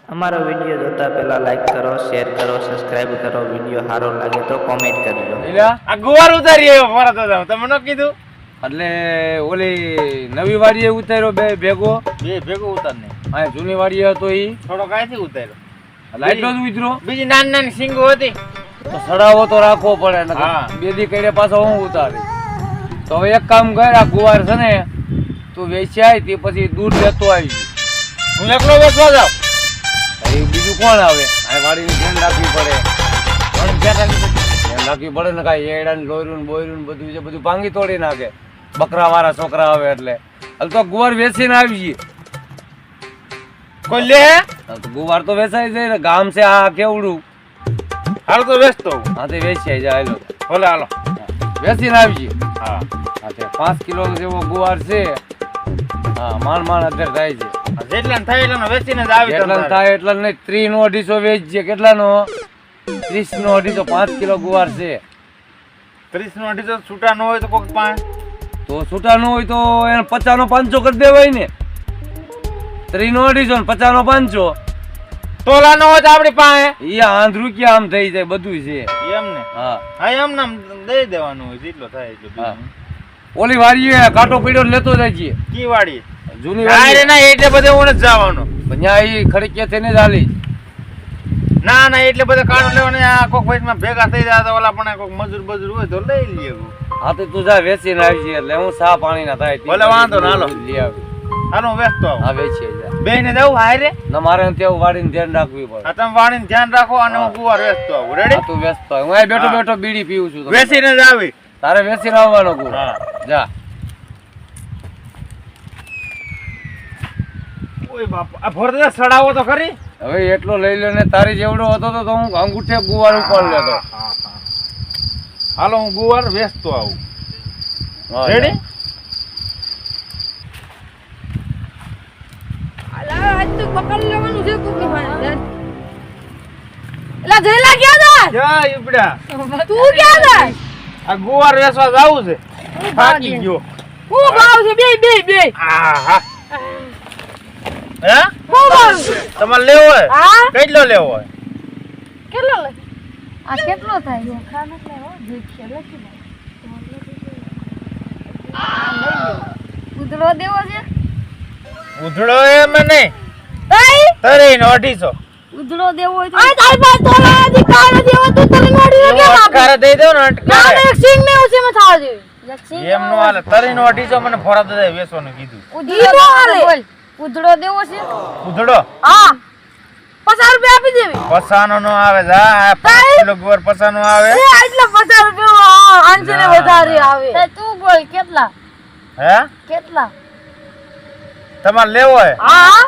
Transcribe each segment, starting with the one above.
અમારો વિડીયો જોતા પહેલા લાઈક કરો, શેર કરો, સબસ્ક્રાઇબ કરો. વિડીયો સારો લાગે તો કોમેન્ટ કરજો. એલા આ ગુવાર ઉતારી આવ્યો ફરતો જાવ તમે ન કીધું એટલે ઓલી નવી વાડીએ ઉતાર્યો બે ભેગો ઉતાર ને આ જૂની વાડીએ હતો ઈ થોડો કાંઈથી ઉતાર્યો લાઈટનો જ ઉતરો બીજી નાની નાની સિંગો હતી તો સડાવો તો રાખવો પડે ને બે દી કઈને પાછો હું ઉતારી તો હવે એક કામ કર આ ગુવાર છે ને તું વેચાય તે પછી દૂધ લેતો આવી હું એકલો વેચવા જાઉં બીજું કોણ આવે આ વાડીની ધ્યાન રાખવી પડે ધ્યાન રાખવી પડે ને કાંઈ એડાને લોયરું બોયરું બધું છે બધું ભાંગી તોડી નાખે બકરા વાળા છોકરા આવે એટલે હાલ તો ગુવાર વેચીને આવી કોઈ લે ગુવાર તો વેચાઈ જાય ને ગામ છે આ કેવડું હાલ તો વેચતો હા તે વેચાઈ જાય હાલો ભલે હાલો વેચીને આવી હા હા તે 5 કિલો જેવો ગુવાર છે હા માણ અત્યારે થાય છે જેટલા થાય એટલા વેચીને જ આવી એટલા થાય એટલા નહીં 3 નો 250 વેચજે કેટલાનો 30 નો 250 5 કિલો ગુવાર છે 30 નો 250 છૂટા ન હોય તો કોક 5 તો છૂટા ન હોય તો એને 50 નો 500 કરી દેવાય ને 3 નો 250 50 નો 500 તોલા નો હોય તો આપડી પાસે ઈ આંધ્રુ કે આમ થઈ જાય બધું છે એમ ને હા હા એમ નામ દઈ દેવાનું હોય જેટલો થાય એટલો ઓલી વાડીએ કાંટો પીડ્યો લેતો જાય છે કી વાડી જૂની વાડી ના એટલે બધે ઓણ જ જવાનો અહીંયા ઈ ખડકે થઈને જ હાલી ના ના એટલે બધે કાંટો લેવાનો આ કોક વચમાં ભેગા થઈ જાય તો ઓલા પણ કોક મજૂર હોય તો લઈ લેવું હા તો તું જા વેચીને આવી છે એટલે હું સા પાણી ના થાય ભલે વાંધો ના હાલો લઈ આવી હાલો વેચતો આવ હા વેચી જા બેને દઉં હારે ના મારે તેવું વાડીને ધ્યાન રાખવી પડે હા તમે વાડીને ધ્યાન રાખો અને હું ગુવાર વેચતો આવું રેડી તું વેચતો હું આ બેઠો બીડી પીઉં છું વેચીને જ આવી તારે વેચીને આવવાનો ગુવાર હા જા ઓય બાપ આ ભરદા સડાવો તો ખરી હવે એટલો લઈ લે ને તારી જેવડો હતો તો હું અંગૂઠે ગુવાર ઉપર લેતો હાલો હું ગુવાર વેચતો આવું રેડી અલા આજ તો પકડ લેવાનું છે તું કે ભાઈ એલા જઈલા ક્યાં જા જા ઈબડા તું ક્યાં જા આ ગુવાર વેચવા જાવું છે થાકી ગયો હું ભાવ છે બે હા હા હે હું ભાવ તમારે લેવો હોય હા કેટલો લેવો હોય કેટલો લે આ કેટલો થાય જો ખાને લેવો દેખ લખી ઉધડો દેવો છે ઉધડો એમ નહીં તઈ તરી નો 250 ઉધડો દેવો હોય તો આ તારી પાસે તોલા નથી કાર દેવો તું તરી નોડી કે ના અટકારે દઈ દો ને અટકારે ના એક સિંગ મે ઉસે માં થાવ દે એમ નો હાલે તરી નો 250 મને ફોરા દે વેચવાનું કીધું ઉધડો હાલે ઉધડો દેવો છે ઉધડો હા 50 રૂપિયા આપી દેવી પસાનો નો આવે જા 5 કિલો ગુવાર પસાનો આવે એ આટલા 50 રૂપિયા આંચે ને વધારે આવે તે તું બોલ કેટલા હે કેટલા તમારે લેવો હોય હા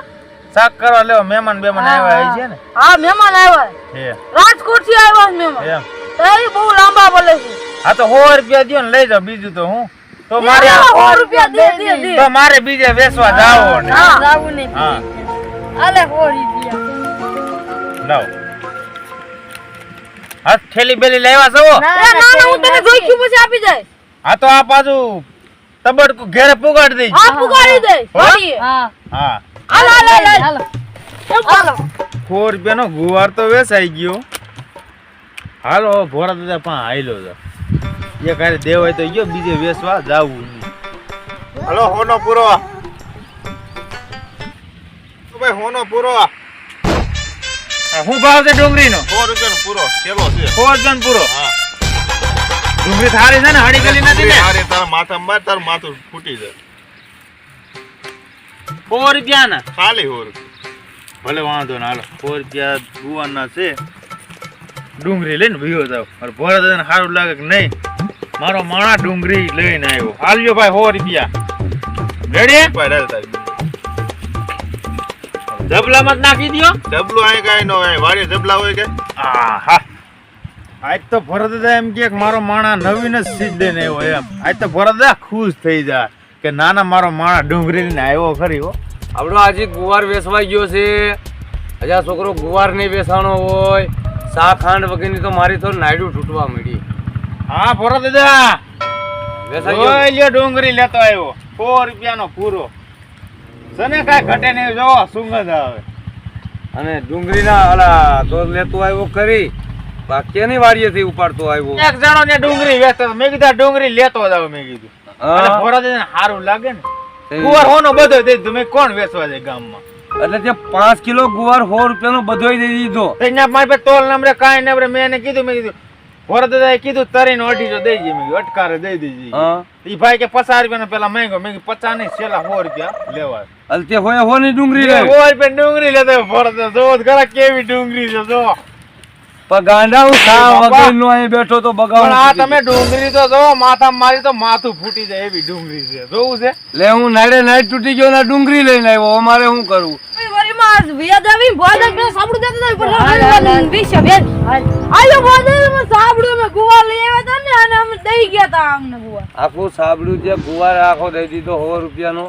શાક કરવા લેવો મહેમાન આવ્યા છે ને હા મહેમાન આવ્યા હે રાજકોટ થી આવ્યા મહેમાન એમ તે બહુ લાંબા બોલે છે હા તો 100 રૂપિયા દ્યો ને લઈ જાવ બીજું તો હું તો મારે 100 રૂપિયા દે તો મારે બીજે વેચવા જાવો ને હા જાવું નહીં હા આલે 100 રૂપિયા લાવ હા થેલી બેલી લેવા છો ના ના હું તને જોઈશું પછી આપી જાય હા તો આ બાજુ તબડકું ઘરે પુગાડી દઈ હા પુગાડી દે હોડી હા હાલ હાલ 100 રૂપિયાનો ગુવાર તો વેચાઈ ગયો હાલો ભોરા દાદા પણ આયલો છે એ કારે દેવાય તો ગયો બીજે વેચવા જાવું હાલો હોનો પૂરો ભાઈ હોનો પૂરો હું ભાવ છે ડુંગળીનો 100 રૂપિયાનો પૂરો કેલો છે 100 રૂપિયાનો પૂરો હા ડુંગળી થારી છે ને હળી ગલી નથી ને અરે તારા માથામાં માર તારું માથું ફૂટી જાય 100 રૂપિયાના ખાલી 100 રૂપિયા ભલે વાંધો ના હાલો 100 રૂપિયા ગુવારના છે ડુંગળી લઈને ભીયો જાવ અને ભોરા દાદાને સારું લાગે કે નહીં મારો માણા ડુંગળી લઈને આવ્યો હાલ્યો ભાઈ 100 રૂપિયા રેડી પાડે તારી જબલામાં જ નાખી દ્યો ડબલું આય કાઈ નો હોય વાડી જબલા હોય કે આહા આજ તો ભોરા દાદા એમ કે મારો માણા નવીન જ સીધ લઈને આવ્યો એમ આજ તો ભોરા દાદા ખુશ થઈ જાય કે નાના મારો માણા ડુંગળી લઈને આવ્યો ખરી હો આપણો આજે ગુવાર વેચવાઈ ગયો છે હજી આ છોકરો ગુવાર નહીં વેચાણો હોય સા ખાંડ વગેરેની તો મારી તો નાયડું તૂટવા મળી હા ભોરા દાદા વેચાઈ ગયો ડુંગળી લેતો આવ્યો 100 રૂપિયાનો પૂરો સને કાઈ ઘટે નહીં જો સુગંધ આવે અને ડુંગળીના ઓલા તો લેતો આવ્યો કરી કેની વાડીએથી ઉપાડતો આવ્યો એક જણો ને ડુંગળી વેચતો હતો. મેં કીધું આ ડુંગળી લેતો જાવ મેં કીધું. અને હા. ભોરા દઈને હારું લાગે ને. ગુવાર હોનો બધો દઈ દીધો. મેં કોણ વેચવા જાય ગામમાં? એટલે તે 5 કિલો ગુવાર 100 રૂપિયાનો બધોય દઈ દીધો. તો અહીંયા મારી પાસે તોલ નંબરે કાંઈ નંબરે મેં એને કીધું. મેં કીધું ભોરા દાદાએ કીધું તરીને 250 દઈ દઈએ. મેં કીધું અટકારે દઈ દેજે. હા ઈ ભાઈ કે 50 રૂપિયાનો પેલા માંગ્યો. મેં કીધું 50 નહીં છેલ્લા 100 રૂપિયા લેવા. એટલે તે હોય હોની ડુંગળી લે 100 રૂપિયા ડુંગળી લેતો ભોરા દાદા. જોવો તો ખરા કેવી ડુંગળી છે જો. પણ ગાંડા હું ખા બાપા. વગરનો અહીં બેઠો તો પણ આ બગાવ તમે ડુંગળી તો જો માથામાં મારી તો માથું ફૂટી જાય એવી ડુંગળી છે. જોવું છે? લે હું નાડે નાઈટ તૂટી ગયો ને ડુંગળી લઈને આવ્યો અમારે શું કરવું વરીમાં વ્યાજ આવી ભોજન પેલા સાબડું દેતા હતા પર વિશે વેજ આયો ભોજન સાબડું મે ગુવાર લઈ આવ્યા હતા ને અને અમે દઈ ગયા હતા અમને ગુવાર આખું સાબડું જે ગુવાર આખો દઈ દીધો 100 રૂપિયાનો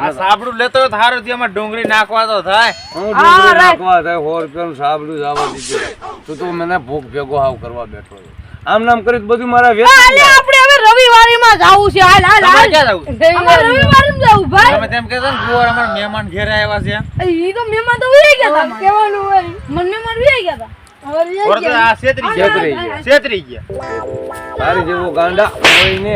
આ સાબડું લેતો હોય તો હારું થી એમાં ડુંગળી નાખવા તો થાય. હું ડુંગળી નાખવા થાય 100 રૂપિયાનું સાબડું જવા દીધું તું મને ભૂખ ભેગો હાવ કરવા બેઠો છે. આમ નામ કરી તો બધું મારા આલે આપણે હવે રવિવારીમાં જાવું છે હાલ હાલ તમારે હાલ ક્યાં જાવું? અમે રવિવારીમાં જાવું ભાઈ તમે તેમ કહેશો ને ગુવાર અમારા મહેમાન ઘેરે આવ્યા છે. ઈ તો મહેમાન તો વહી ગયા હતા કેવાનું હોય મન મહેમાન વહી ગયા હતા હવે વહી ભોરા દાદા આ છેતરી ગયા. છેતરી ગયા. છેતરી ગયા. તારી જેવો ગાંડા હોય ને